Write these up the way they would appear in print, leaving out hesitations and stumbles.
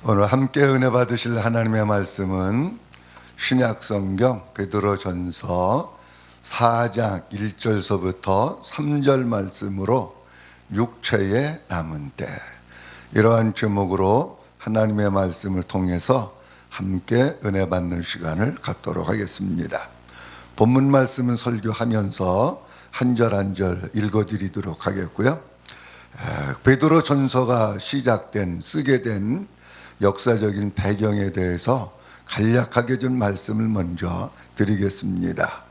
오늘 함께 은혜 받으실 하나님의 말씀은 신약성경 베드로전서 4장 1절서부터 3절 말씀으로 육체의 남은 때, 이러한 제목으로 하나님의 말씀을 통해서 함께 은혜 받는 시간을 갖도록 하겠습니다. 본문 말씀은 설교하면서 한 절 한 절 읽어드리도록 하겠고요. 베드로전서가 쓰게 된 역사적인 배경에 대해서 간략하게 좀 말씀을 먼저 드리겠습니다.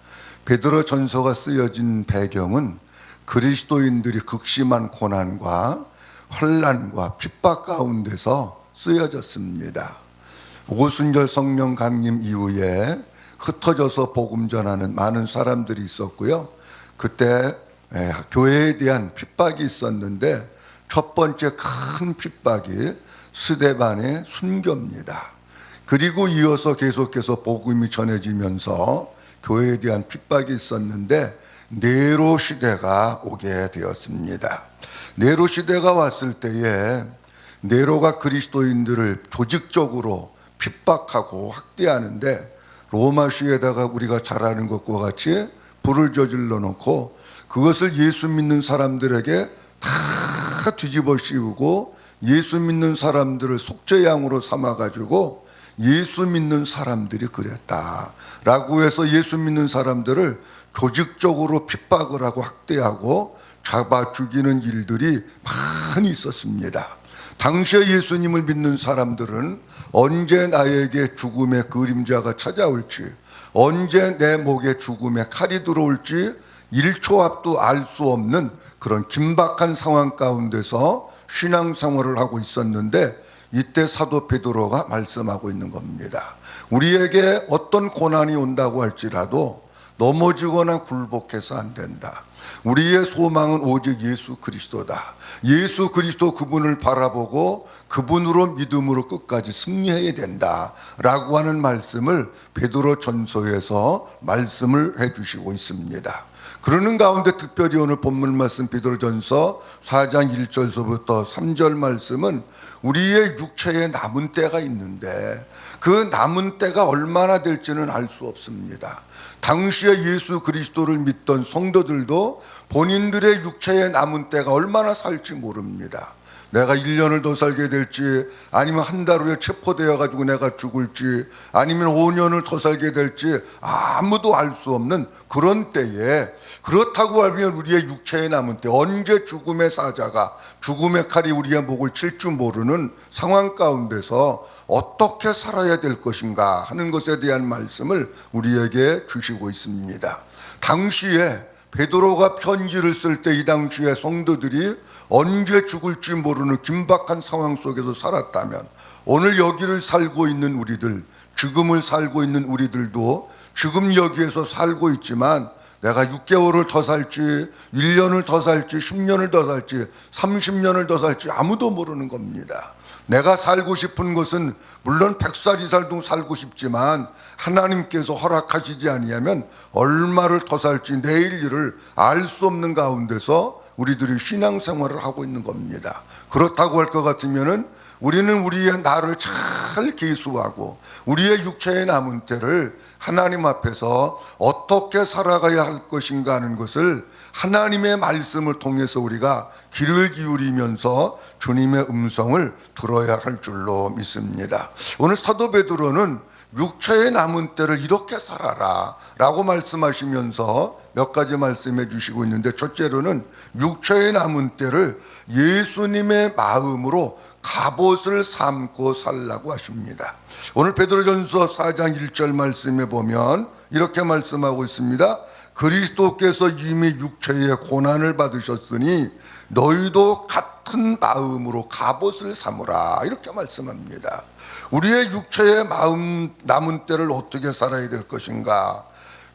베드로전서가 쓰여진 배경은 그리스도인들이 극심한 고난과 환난과 핍박 가운데서 쓰여졌습니다. 오순절 성령 강림 이후에 흩어져서 복음 전하는 많은 사람들이 있었고요. 그때 교회에 대한 핍박이 있었는데 첫 번째 큰 핍박이 스데반의 순교입니다. 그리고 이어서 계속해서 복음이 전해지면서 교회에 대한 핍박이 있었는데 네로 시대가 오게 되었습니다. 네로 시대가 왔을 때에 네로가 그리스도인들을 조직적으로 핍박하고 학대하는데 로마시에다가 우리가 잘 아는 것과 같이 불을 저질러 놓고 그것을 예수 믿는 사람들에게 다 뒤집어 씌우고 예수 믿는 사람들을 속죄양으로 삼아가지고 예수 믿는 사람들이 그랬다라고 해서 예수 믿는 사람들을 조직적으로 핍박을 하고 학대하고 잡아 죽이는 일들이 많이 있었습니다. 당시에 예수님을 믿는 사람들은 언제 나에게 죽음의 그림자가 찾아올지, 언제 내 목에 죽음의 칼이 들어올지 1초 앞도 알 수 없는 그런 긴박한 상황 가운데서 신앙생활을 하고 있었는데 이때 사도 베드로가 말씀하고 있는 겁니다. 우리에게 어떤 고난이 온다고 할지라도 넘어지거나 굴복해서 안 된다. 우리의 소망은 오직 예수 그리스도다. 예수 그리스도 그분을 바라보고 그분으로 믿음으로 끝까지 승리해야 된다라고 하는 말씀을 베드로전서에서 말씀을 해주시고 있습니다. 그러는 가운데 특별히 오늘 본문 말씀 베드로전서 4장 1절서부터 3절 말씀은 우리의 육체에 남은 때가 있는데 그 남은 때가 얼마나 될지는 알 수 없습니다. 당시에 예수 그리스도를 믿던 성도들도 본인들의 육체에 남은 때가 얼마나 살지 모릅니다. 내가 1년을 더 살게 될지, 아니면 한 달 후에 체포되어 가지고 내가 죽을지, 아니면 5년을 더 살게 될지 아무도 알 수 없는 그런 때에, 그렇다고 하면 우리의 육체에 남은 때, 언제 죽음의 사자가 죽음의 칼이 우리의 목을 칠 줄 모르는 상황 가운데서 어떻게 살아야 될 것인가 하는 것에 대한 말씀을 우리에게 주시고 있습니다. 당시에 베드로가 편지를 쓸 때 이 당시에 성도들이 언제 죽을지 모르는 긴박한 상황 속에서 살았다면, 오늘 여기를 살고 있는 우리들, 지금을 살고 있는 우리들도 지금 여기에서 살고 있지만 내가 6개월을 더 살지, 1년을 더 살지, 10년을 더 살지, 30년을 더 살지 아무도 모르는 겁니다. 내가 살고 싶은 것은 물론 100살이 살고 싶지만 하나님께서 허락하시지 아니하면 얼마를 더 살지 내일 일을 알 수 없는 가운데서 우리들이 신앙생활을 하고 있는 겁니다. 그렇다고 할 것 같으면은 우리는 우리의 나를 잘 계수하고 우리의 육체의 남은 때를 하나님 앞에서 어떻게 살아가야 할 것인가 하는 것을 하나님의 말씀을 통해서 우리가 귀를 기울이면서 주님의 음성을 들어야 할 줄로 믿습니다. 오늘 사도 베드로는 육체의 남은 때를 이렇게 살아라 라고 말씀하시면서 몇 가지 말씀해 주시고 있는데, 첫째로는 육체의 남은 때를 예수님의 마음으로 갑옷을 삼고 살라고 하십니다. 오늘 베드로전서 4장 1절 말씀에 보면 이렇게 말씀하고 있습니다. 그리스도께서 이미 육체의 고난을 받으셨으니 너희도 같은 마음으로 갑옷을 삼으라, 이렇게 말씀합니다. 우리의 육체의 마음 남은 때를 어떻게 살아야 될 것인가?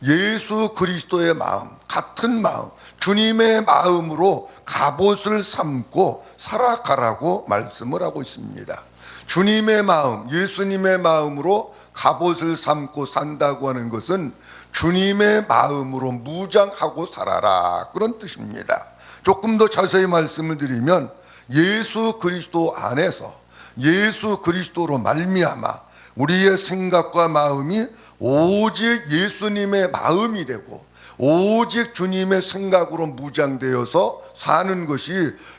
예수 그리스도의 마음, 같은 마음, 주님의 마음으로 갑옷을 삼고 살아가라고 말씀을 하고 있습니다. 주님의 마음, 예수님의 마음으로 갑옷을 삼고 산다고 하는 것은 주님의 마음으로 무장하고 살아라, 그런 뜻입니다. 조금 더 자세히 말씀을 드리면 예수 그리스도 안에서 예수 그리스도로 말미암아 우리의 생각과 마음이 오직 예수님의 마음이 되고 오직 주님의 생각으로 무장되어서 사는 것이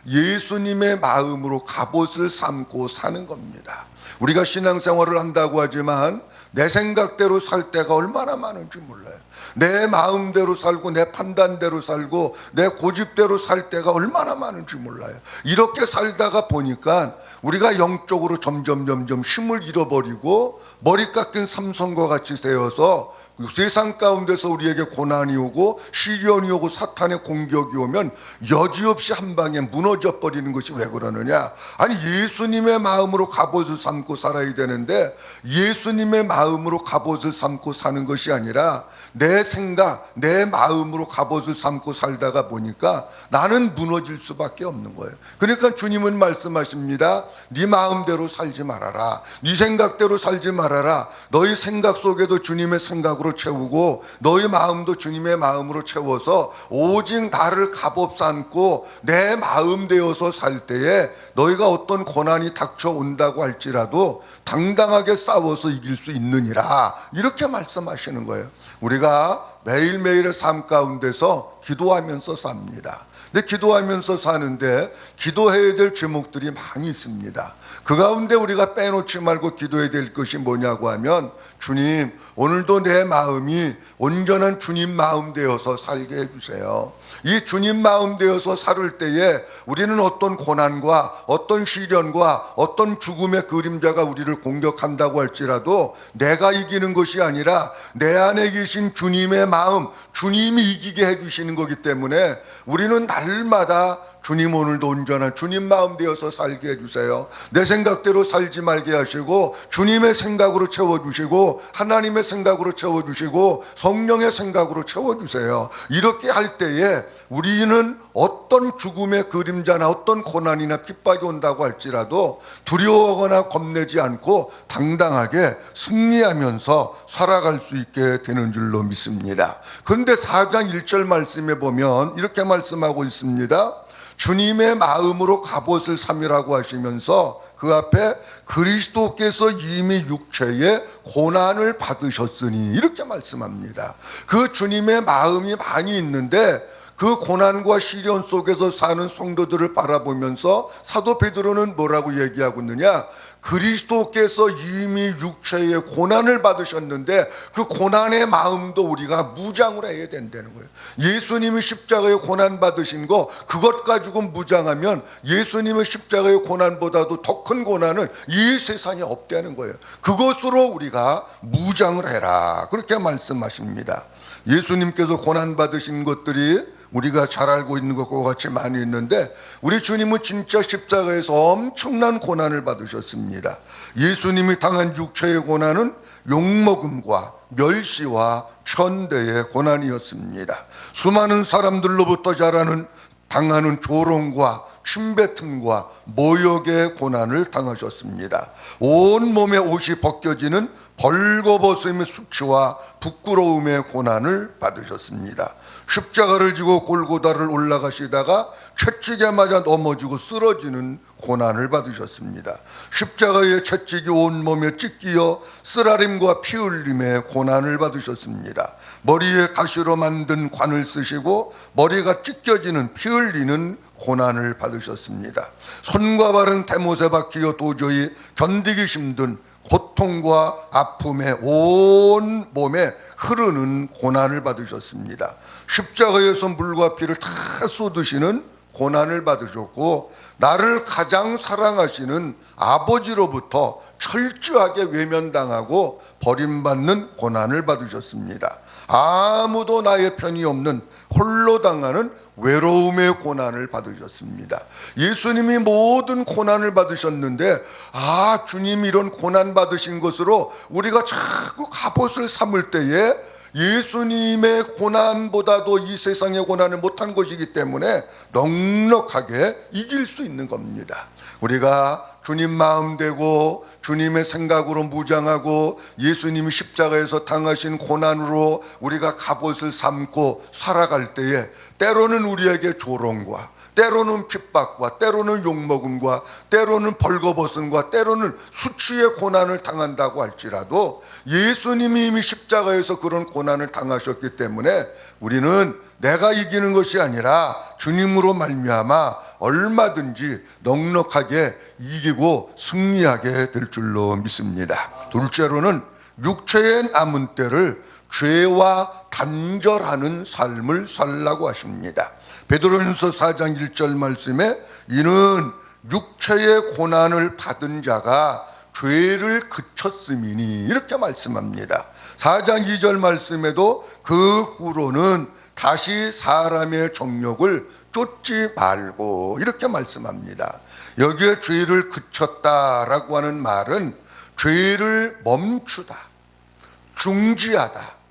예수님의 마음으로 갑옷을 삼고 사는 겁니다. 우리가 신앙생활을 한다고 하지만 내 생각대로 살 때가 얼마나 많은지 몰라요. 내 마음대로 살고 내 판단대로 살고 내 고집대로 살 때가 얼마나 많은지 몰라요. 이렇게 살다가 보니까 우리가 영적으로 점점 힘을 잃어버리고 머리 깎인 삼손과 같이 되어서 세상 가운데서 우리에게 고난이 오고 시련이 오고 사탄의 공격이 오면 여지없이 한 방에 무너져 버리는 것이 왜 그러느냐? 아니 예수님의 마음으로 갑옷을 삼고 살아야 되는데 예수님의 마음으로 갑옷을 삼고 사는 것이 아니라 내 생각, 내 마음으로 갑옷을 삼고 살다가 보니까 나는 무너질 수밖에 없는 거예요. 그러니까 주님은 말씀하십니다. 네 마음대로 살지 말아라. 네 생각대로 살지 말아라. 너희 생각 속에도 주님의 생각으로 채우고 너희 마음도 주님의 마음으로 채워서 오직 나를 갑옷 삼고 내 마음 되어서 살 때에 너희가 어떤 고난이 닥쳐온다고 할지라도 당당하게 싸워서 이길 수 있느니라. 이렇게 말씀하시는 거예요. 우리가 매일매일의 삶 가운데서 기도하면서 삽니다. 근데 기도하면서 사는데 기도해야 될 제목들이 많이 있습니다. 그 가운데 우리가 빼놓지 말고 기도해야 될 것이 뭐냐고 하면 주님 오늘도 내 마음이 온전한 주님 마음 되어서 살게 해주세요. 이 주님 마음 되어서 살을 때에 우리는 어떤 고난과 어떤 시련과 어떤 죽음의 그림자가 우리를 공격한다고 할지라도 내가 이기는 것이 아니라 내 안에 계신 주님의 마음, 주님이 이기게 해주시는 거기 때문에 우리는 날마다 주님 오늘도 온전한 주님 마음 되어서 살게 해주세요. 내 생각대로 살지 말게 하시고 주님의 생각으로 채워주시고 하나님의 생각으로 채워주시고 성령의 생각으로 채워주세요. 이렇게 할 때에 우리는 어떤 죽음의 그림자나 어떤 고난이나 핍박이 온다고 할지라도 두려워하거나 겁내지 않고 당당하게 승리하면서 살아갈 수 있게 되는 줄로 믿습니다. 그런데 4장 1절 말씀에 보면 이렇게 말씀하고 있습니다. 주님의 마음으로 갑옷을 삼으라고 하시면서 그 앞에 그리스도께서 이미 육체의 고난을 받으셨으니 이렇게 말씀합니다. 그 주님의 마음이 많이 있는데 그 고난과 시련 속에서 사는 성도들을 바라보면서 사도 베드로는 뭐라고 얘기하고 있느냐? 그리스도께서 이미 육체의 고난을 받으셨는데 그 고난의 마음도 우리가 무장을 해야 된다는 거예요. 예수님이 십자가에 고난 받으신 거 그것 가지고 무장하면 예수님의 십자가의 고난보다도 더 큰 고난은 이 세상에 없다는 거예요. 그것으로 우리가 무장을 해라 그렇게 말씀하십니다. 예수님께서 고난 받으신 것들이 우리가 잘 알고 있는 것과 같이 많이 있는데 우리 주님은 진짜 십자가에서 엄청난 고난을 받으셨습니다. 예수님이 당한 육체의 고난은 욕먹음과 멸시와 천대의 고난이었습니다. 수많은 사람들로부터 당하는 조롱과 침뱉음과 모욕의 고난을 당하셨습니다. 온 몸의 옷이 벗겨지는 벌거벗음의 수치와 부끄러움의 고난을 받으셨습니다. 십자가를 지고 골고다를 올라가시다가 채찍에 맞아 넘어지고 쓰러지는 고난을 받으셨습니다. 십자가의 채찍이 온몸에 찢기어 쓰라림과 피 흘림의 고난을 받으셨습니다. 머리에 가시로 만든 관을 쓰시고 머리가 찢겨지는 피 흘리는 고난을 받으셨습니다. 손과 발은 대못에 박히어 도저히 견디기 힘든 고통과 아픔에 온 몸에 흐르는 고난을 받으셨습니다. 십자가에서 물과 피를 다 쏟으시는 고난을 받으셨고 나를 가장 사랑하시는 아버지로부터 철저하게 외면당하고 버림받는 고난을 받으셨습니다. 아무도 나의 편이 없는 홀로 당하는 외로움의 고난을 받으셨습니다. 예수님이 모든 고난을 받으셨는데 주님이 이런 고난 받으신 것으로 우리가 자꾸 갑옷을 삼을 때에 예수님의 고난보다도 이 세상의 고난을 못한 것이기 때문에 넉넉하게 이길 수 있는 겁니다. 우리가 주님 마음 되고 주님의 생각으로 무장하고 예수님이 십자가에서 당하신 고난으로 우리가 갑옷을 삼고 살아갈 때에 때로는 우리에게 조롱과, 때로는 핍박과, 때로는 욕먹음과, 때로는 벌거벗음과, 때로는 수치의 고난을 당한다고 할지라도 예수님이 이미 십자가에서 그런 고난을 당하셨기 때문에 우리는 내가 이기는 것이 아니라 주님으로 말미암아 얼마든지 넉넉하게 이기고 승리하게 될 줄로 믿습니다. 둘째로는 육체의 남은 때를 죄와 단절하는 삶을 살라고 하십니다. 베드로전서 4장 1절 말씀에 이는 육체의 고난을 받은 자가 죄를 그쳤음이니 이렇게 말씀합니다. 4장 2절 말씀에도 그 후로는 다시 사람의 정욕을 쫓지 말고 이렇게 말씀합니다. 여기에 죄를 그쳤다라고 하는 말은 죄를 멈추다, 중지하다,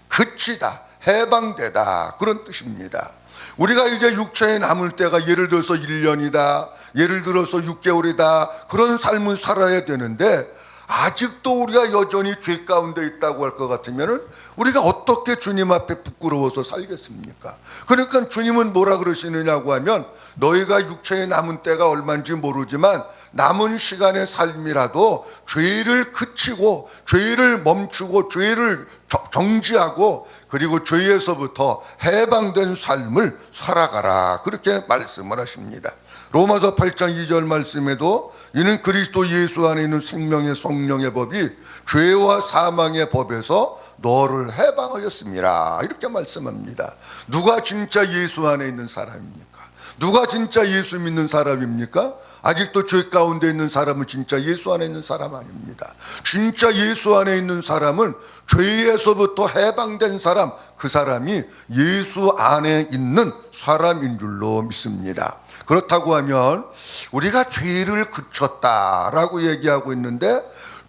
그치다, 해방되다 그런 뜻입니다. 우리가 이제 육체에 남을 때가 예를 들어서 1년이다, 예를 들어서 6개월이다 그런 삶을 살아야 되는데 아직도 우리가 여전히 죄 가운데 있다고 할 것 같으면 우리가 어떻게 주님 앞에 부끄러워서 살겠습니까? 그러니까 주님은 뭐라 그러시느냐고 하면 너희가 육체에 남은 때가 얼마인지 모르지만 남은 시간의 삶이라도 죄를 그치고 죄를 멈추고 죄를 정지하고 그리고 죄에서부터 해방된 삶을 살아가라 그렇게 말씀을 하십니다. 로마서 8장 2절 말씀에도 이는 그리스도 예수 안에 있는 생명의 성령의 법이 죄와 사망의 법에서 너를 해방하였습니다 이렇게 말씀합니다. 누가 진짜 예수 안에 있는 사람입니까? 누가 진짜 예수 믿는 사람입니까? 아직도 죄 가운데 있는 사람은 진짜 예수 안에 있는 사람 아닙니다. 진짜 예수 안에 있는 사람은 죄에서부터 해방된 사람, 그 사람이 예수 안에 있는 사람인 줄로 믿습니다. 그렇다고 하면 우리가 죄를 그쳤다라고 얘기하고 있는데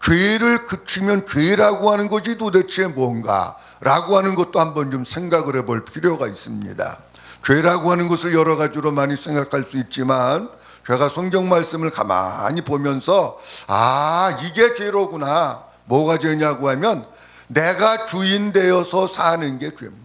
죄를 그치면 죄라고 하는 것이 도대체 뭔가라고 하는 것도 한번 좀 생각을 해볼 필요가 있습니다. 죄라고 하는 것을 여러 가지로 많이 생각할 수 있지만 제가 성경 말씀을 가만히 보면서 이게 죄로구나. 뭐가 죄냐고 하면 내가 주인 되어서 사는 게 죄입니다.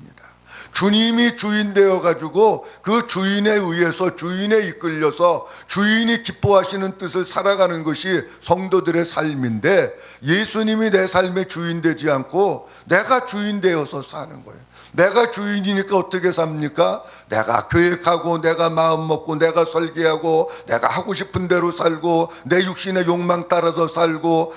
주님이 주인 되어가지고 그 주인에 의해서 주인에 이끌려서 주인이 기뻐하시는 뜻을 살아가는 것이 성도들의 삶인데 예수님이 내 삶의 주인 되지 않고 내가 주인 되어서 사는 거예요. 내가 주인이니까 어떻게 삽니까? 내가 계획하고 내가 마음 먹고 내가 설계하고 내가 하고 싶은 대로 살고 내 육신의 욕망 따라서 살고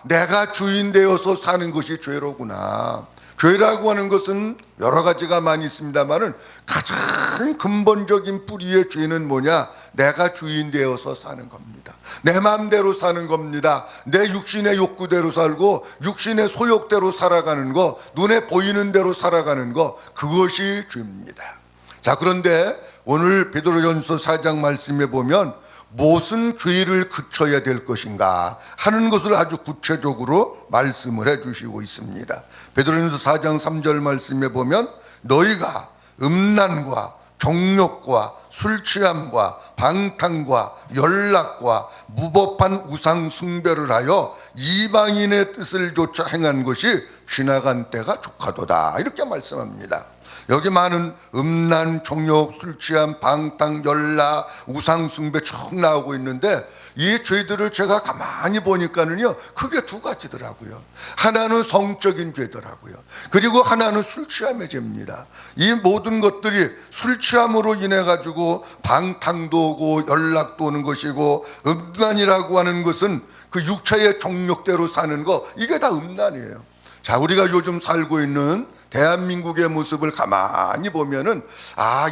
내가 주인 되어서 사는 것이 죄로구나. 죄라고 하는 것은 여러 가지가 많이 있습니다만은 가장 근본적인 뿌리의 죄는 뭐냐? 내가 주인 되어서 사는 겁니다. 내 마음대로 사는 겁니다. 내 육신의 욕구대로 살고 육신의 소욕대로 살아가는 거, 눈에 보이는 대로 살아가는 거, 그것이 죄입니다. 자, 그런데 오늘 베드로전서 4장 말씀에 보면 무슨 죄를 그쳐야 될 것인가 하는 것을 아주 구체적으로 말씀을 해주시고 있습니다. 베드로전서 4장 3절 말씀에 보면 너희가 음란과 정욕과 술취함과 방탕과 연락과 무법한 우상 숭배를 하여 이방인의 뜻을 조차 행한 것이 지나간 때가 족하도다 이렇게 말씀합니다. 여기 많은 음란, 정욕, 술취함, 방탕, 연락, 우상숭배 쭉 나오고 있는데 이 죄들을 제가 가만히 보니까는요 크게 두 가지더라고요. 하나는 성적인 죄더라고요. 그리고 하나는 술취함의 죄입니다. 이 모든 것들이 술취함으로 인해 가지고 방탕도 오고 연락도 오는 것이고 음란이라고 하는 것은 그 육체의 정욕대로 사는 거 이게 다 음란이에요. 자, 우리가 요즘 살고 있는 대한민국의 모습을 가만히 보면은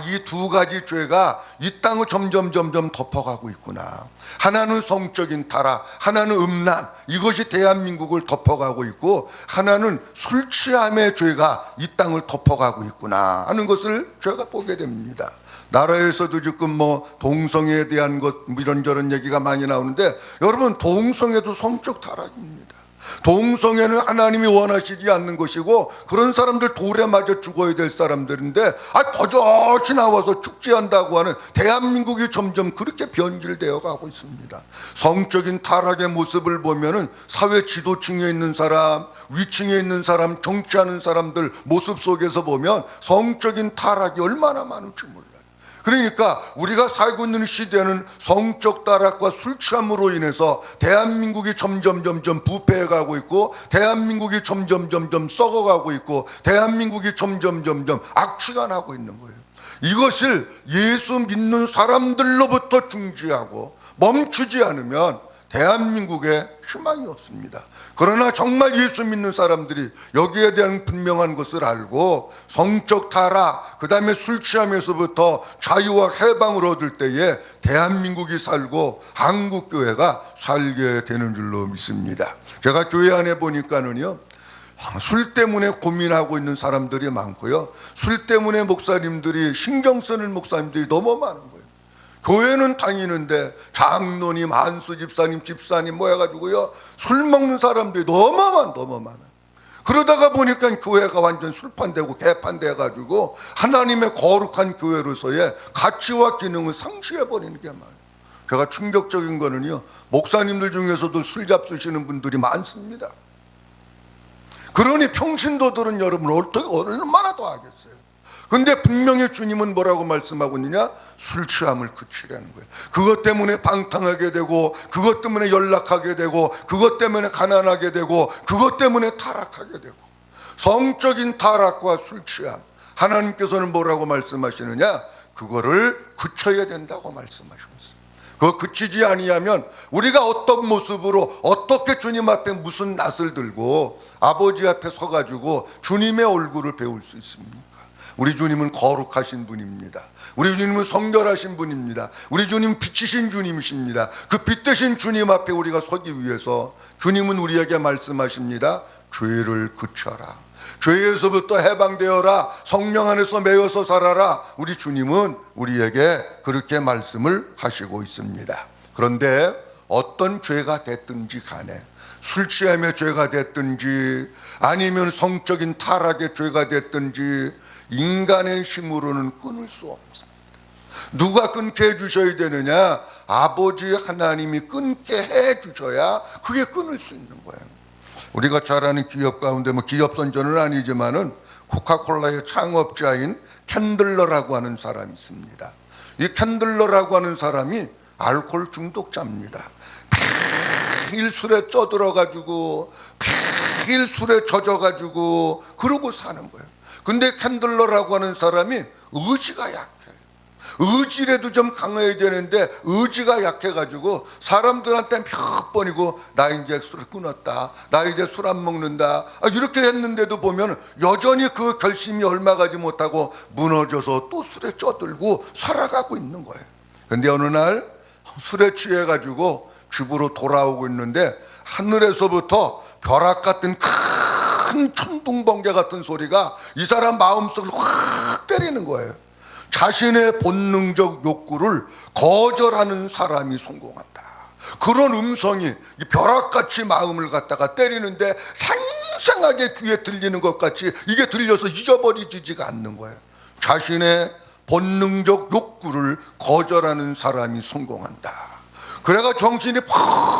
이 두 가지 죄가 이 땅을 점점 덮어가고 있구나. 하나는 성적인 타락, 하나는 음란, 이것이 대한민국을 덮어가고 있고 하나는 술 취함의 죄가 이 땅을 덮어가고 있구나 하는 것을 제가 보게 됩니다. 나라에서도 지금 동성애에 대한 것 이런저런 얘기가 많이 나오는데 여러분 동성애도 성적 타락입니다. 동성애는 하나님이 원하시지 않는 것이고 그런 사람들 돌에 맞아 죽어야 될 사람들인데 버젓이 나와서 축제한다고 하는 대한민국이 점점 그렇게 변질되어 가고 있습니다. 성적인 타락의 모습을 보면은 사회 지도층에 있는 사람, 위층에 있는 사람, 정치하는 사람들 모습 속에서 보면 성적인 타락이 얼마나 많은지 몰라요. 그러니까 우리가 살고 있는 시대는 성적 타락과 술 취함으로 인해서 대한민국이 점점 부패해가고 있고 대한민국이 점점 썩어가고 있고 대한민국이 점점 악취가 나고 있는 거예요. 이것을 예수 믿는 사람들로부터 중지하고 멈추지 않으면 대한민국에 희망이 없습니다. 그러나 정말 예수 믿는 사람들이 여기에 대한 분명한 것을 알고 성적 타락, 그 다음에 술 취함에서부터 자유와 해방을 얻을 때에 대한민국이 살고 한국교회가 살게 되는 줄로 믿습니다. 제가 교회 안에 보니까는요, 술 때문에 고민하고 있는 사람들이 많고요, 술 때문에 목사님들이 신경 쓰는 목사님들이 너무 많은 거예요. 교회는 다니는데 장로님, 한수 집사님, 뭐 해가지고요, 술 먹는 사람들이 너무 많아요. 그러다가 보니까 교회가 완전 술판되고 개판돼 가지고 하나님의 거룩한 교회로서의 가치와 기능을 상실해버리는 게 많아요. 제가 충격적인 거는요, 목사님들 중에서도 술 잡수시는 분들이 많습니다. 그러니 평신도들은 여러분 어떻게 얼마나 더 하겠어요? 근데 분명히 주님은 뭐라고 말씀하고 있느냐? 술 취함을 그치라는 거예요. 그것 때문에 방탕하게 되고, 그것 때문에 연락하게 되고, 그것 때문에 가난하게 되고, 그것 때문에 타락하게 되고, 성적인 타락과 술 취함, 하나님께서는 뭐라고 말씀하시느냐? 그거를 그쳐야 된다고 말씀하시고 있어요. 그거 그치지 아니하면 우리가 어떤 모습으로 어떻게 주님 앞에 무슨 낯을 들고 아버지 앞에 서가지고 주님의 얼굴을 배울 수 있습니까? 우리 주님은 거룩하신 분입니다. 우리 주님은 성결하신 분입니다. 우리 주님 빛이신 주님이십니다. 그 빛 대신 주님 앞에 우리가 서기 위해서 주님은 우리에게 말씀하십니다. 죄를 그쳐라. 죄에서부터 해방되어라. 성령 안에서 매여서 살아라. 우리 주님은 우리에게 그렇게 말씀을 하시고 있습니다. 그런데 어떤 죄가 됐든지 간에, 술 취함의 죄가 됐든지 아니면 성적인 타락의 죄가 됐든지 인간의 힘으로는 끊을 수 없습니다. 누가 끊게 해주셔야 되느냐? 아버지 하나님이 끊게 해주셔야 그게 끊을 수 있는 거예요. 우리가 잘 아는 기업 가운데 기업 선전은 아니지만은 코카콜라의 창업자인 캔들러라고 하는 사람이 있습니다. 이 캔들러라고 하는 사람이 알코올 중독자입니다. 매일 술에 쪄들어가지고 매일 술에 젖어가지고 그러고 사는 거예요. 근데 캔들러라고 하는 사람이 의지가 약해요. 의지라도 좀 강해야 되는데 의지가 약해가지고 사람들한테 몇 번이고 나 이제 술을 끊었다, 나 이제 술 안 먹는다, 이렇게 했는데도 보면 여전히 그 결심이 얼마 가지 못하고 무너져서 또 술에 쪄들고 살아가고 있는 거예요. 근데 어느 날 술에 취해가지고 집으로 돌아오고 있는데 하늘에서부터 벼락 같은 큰 천둥 번개 같은 소리가 이 사람 마음속을 확 때리는 거예요. 자신의 본능적 욕구를 거절하는 사람이 성공한다. 그런 음성이 벼락같이 마음을 갖다가 때리는데 생생하게 귀에 들리는 것 같이 이게 들려서 잊어버리지가 않는 거예요. 자신의 본능적 욕구를 거절하는 사람이 성공한다. 그래가 정신이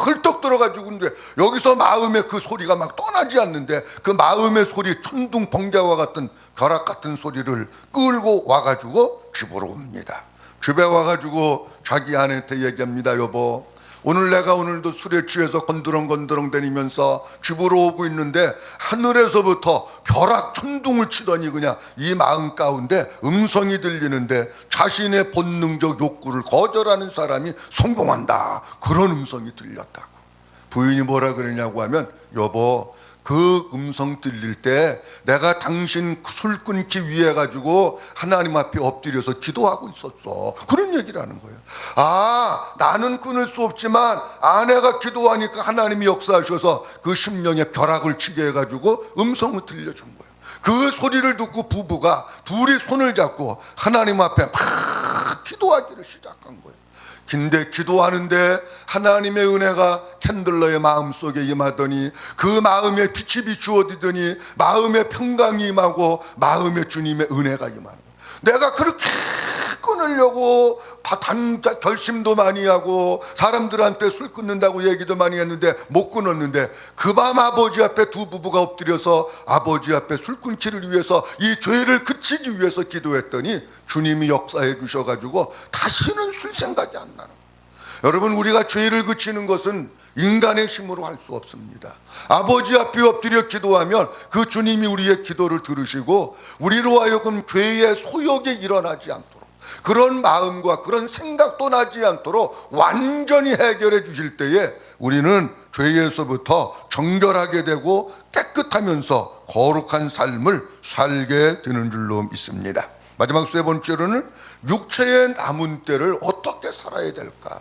펄떡 들어가지고 있는데 여기서 마음의 그 소리가 막 떠나지 않는데 그 마음의 소리, 천둥 번개와 같은 벼락 같은 소리를 끌고 와가지고 집으로 옵니다. 집에 와가지고 자기 아내한테 얘기합니다. 여보, 오늘 내가 오늘도 술에 취해서 건드렁건드렁 다니면서 집으로 오고 있는데 하늘에서부터 벼락 천둥을 치더니 그냥 이 마음 가운데 음성이 들리는데 자신의 본능적 욕구를 거절하는 사람이 성공한다. 그런 음성이 들렸다고. 부인이 뭐라 그러냐고 하면, 여보, 그 음성 들릴 때 내가 당신 술 끊기 위해 가지고 하나님 앞에 엎드려서 기도하고 있었어. 그런 얘기를 하는 거예요. 아, 나는 끊을 수 없지만 아내가 기도하니까 하나님이 역사하셔서 그 심령에 벼락을 치게 해가지고 음성을 들려준 거예요. 그 소리를 듣고 부부가 둘이 손을 잡고 하나님 앞에 막 기도하기를 시작한 거예요. 근데 기도하는데 하나님의 은혜가 캔들러의 마음속에 임하더니 그 마음에 빛이 비추어지더니 마음에 평강이 임하고 마음에 주님의 은혜가 임하는 거예요. 내가 그렇게 끊으려고 결심도 많이 하고 사람들한테 술 끊는다고 얘기도 많이 했는데 못 끊었는데 그 밤 아버지 앞에 두 부부가 엎드려서 아버지 앞에 술 끊기를 위해서 이 죄를 그치기 위해서 기도했더니 주님이 역사해 주셔가지고 다시는 술 생각이 안 나는 거예요. 여러분, 우리가 죄를 그치는 것은 인간의 힘으로 할 수 없습니다. 아버지 앞에 엎드려 기도하면 그 주님이 우리의 기도를 들으시고 우리로 하여금 죄의 소욕에 일어나지 않도록, 그런 마음과 그런 생각도 나지 않도록 완전히 해결해 주실 때에 우리는 죄에서부터 정결하게 되고 깨끗하면서 거룩한 삶을 살게 되는 줄로 믿습니다. 마지막 세 번째로는 육체의 남은 때를 어떻게 살아야 될까?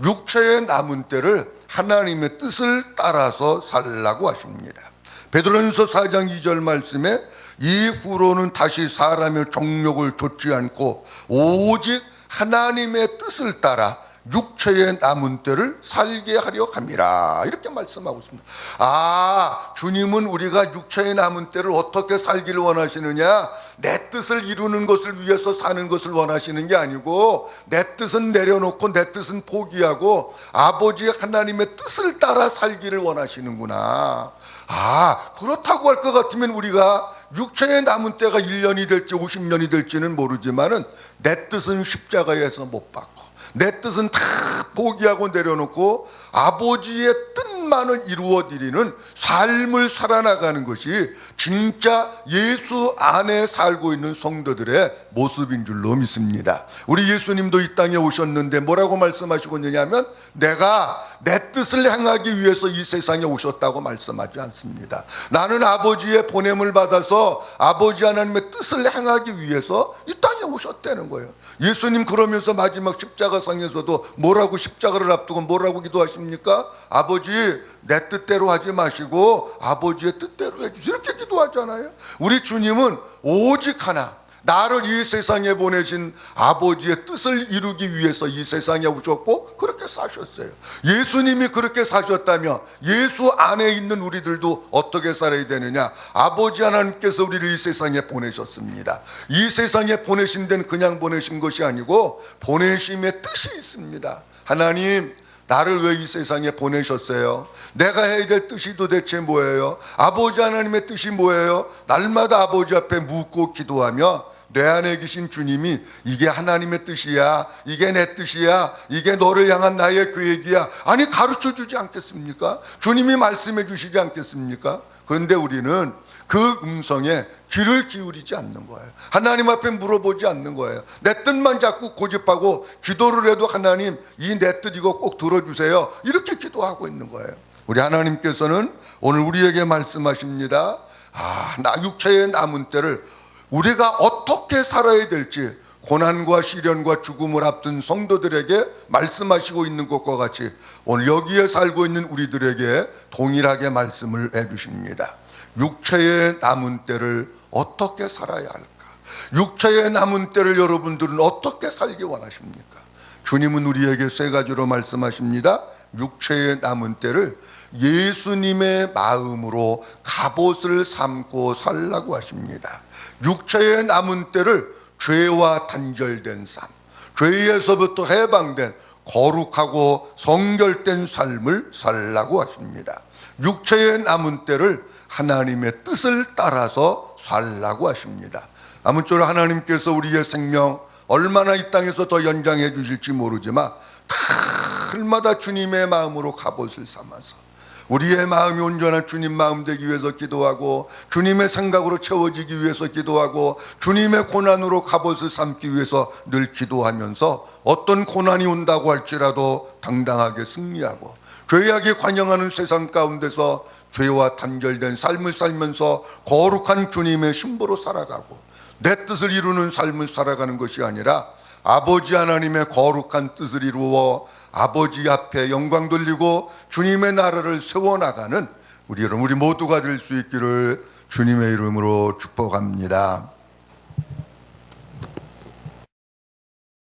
육체의 남은 때를 하나님의 뜻을 따라서 살라고 하십니다. 베드로전서 4장 2절 말씀에 이후로는 다시 사람의 정욕을 좇지 않고 오직 하나님의 뜻을 따라 육체의 남은 때를 살게 하려 함이라, 이렇게 말씀하고 있습니다. 주님은 우리가 육체의 남은 때를 어떻게 살기를 원하시느냐? 내 뜻을 이루는 것을 위해서 사는 것을 원하시는 게 아니고 내 뜻은 내려놓고 내 뜻은 포기하고 아버지 하나님의 뜻을 따라 살기를 원하시는구나. 그렇다고 할 것 같으면 우리가 육체의 남은 때가 1년이 될지 50년이 될지는 모르지만은 내 뜻은 십자가에서 못 받고 내 뜻은 다 포기하고 내려놓고 아버지의 뜻만을 이루어드리는 삶을 살아나가는 것이 진짜 예수 안에 살고 있는 성도들의 모습인 줄로 믿습니다. 우리 예수님도 이 땅에 오셨는데 뭐라고 말씀하시고 있느냐면 내가 내 뜻을 행하기 위해서 이 세상에 오셨다고 말씀하지 않습니다. 나는 아버지의 보냄을 받아서 아버지 하나님의 뜻을 행하기 위해서 이 땅에 오셨다는 거예요. 예수님 그러면서 마지막 십자가상에서도 뭐라고 십자가를 앞두고 뭐라고 기도하십니까? 아버지, 내 뜻대로 하지 마시고 아버지의 뜻대로 해주세요, 이렇게 기도하잖아요. 우리 주님은 오직 하나, 나를 이 세상에 보내신 아버지의 뜻을 이루기 위해서 이 세상에 오셨고 그렇게 사셨어요. 예수님이 그렇게 사셨다면 예수 안에 있는 우리들도 어떻게 살아야 되느냐? 아버지 하나님께서 우리를 이 세상에 보내셨습니다. 이 세상에 보내신 데는 그냥 보내신 것이 아니고 보내심의 뜻이 있습니다. 하나님, 나를 왜 이 세상에 보내셨어요? 내가 해야 될 뜻이 도대체 뭐예요? 아버지 하나님의 뜻이 뭐예요? 날마다 아버지 앞에 묻고 기도하며 내 안에 계신 주님이 이게 하나님의 뜻이야, 이게 내 뜻이야, 이게 너를 향한 나의 계획이야, 아니 가르쳐 주지 않겠습니까? 주님이 말씀해 주시지 않겠습니까? 그런데 우리는 그 음성에 귀를 기울이지 않는 거예요. 하나님 앞에 물어보지 않는 거예요. 내 뜻만 자꾸 고집하고 기도를 해도 하나님, 이 내 뜻 이거 꼭 들어주세요, 이렇게 기도하고 있는 거예요. 우리 하나님께서는 오늘 우리에게 말씀하십니다. 나 육체의 남은 때를 우리가 어떻게 살아야 될지 고난과 시련과 죽음을 앞둔 성도들에게 말씀하시고 있는 것과 같이 오늘 여기에 살고 있는 우리들에게 동일하게 말씀을 해주십니다. 육체의 남은 때를 어떻게 살아야 할까? 육체의 남은 때를 여러분들은 어떻게 살기 원하십니까? 주님은 우리에게 세 가지로 말씀하십니다. 육체의 남은 때를 예수님의 마음으로 갑옷을 삼고 살라고 하십니다. 육체의 남은 때를 죄와 단절된 삶, 죄에서부터 해방된 거룩하고 성결된 삶을 살라고 하십니다. 육체의 남은 때를 하나님의 뜻을 따라서 살라고 하십니다. 아무쪼록 하나님께서 우리의 생명 얼마나 이 땅에서 더 연장해 주실지 모르지만 날마다 주님의 마음으로 갑옷을 삼아서 우리의 마음이 온전한 주님 마음 되기 위해서 기도하고 주님의 생각으로 채워지기 위해서 기도하고 주님의 고난으로 갑옷을 삼기 위해서 늘 기도하면서 어떤 고난이 온다고 할지라도 당당하게 승리하고 죄악이 관영하는 세상 가운데서 죄와 단절된 삶을 살면서 거룩한 주님의 신부로 살아가고 내 뜻을 이루는 삶을 살아가는 것이 아니라 아버지 하나님의 거룩한 뜻을 이루어 아버지 앞에 영광 돌리고 주님의 나라를 세워나가는 우리 모두가 될 수 있기를 주님의 이름으로 축복합니다.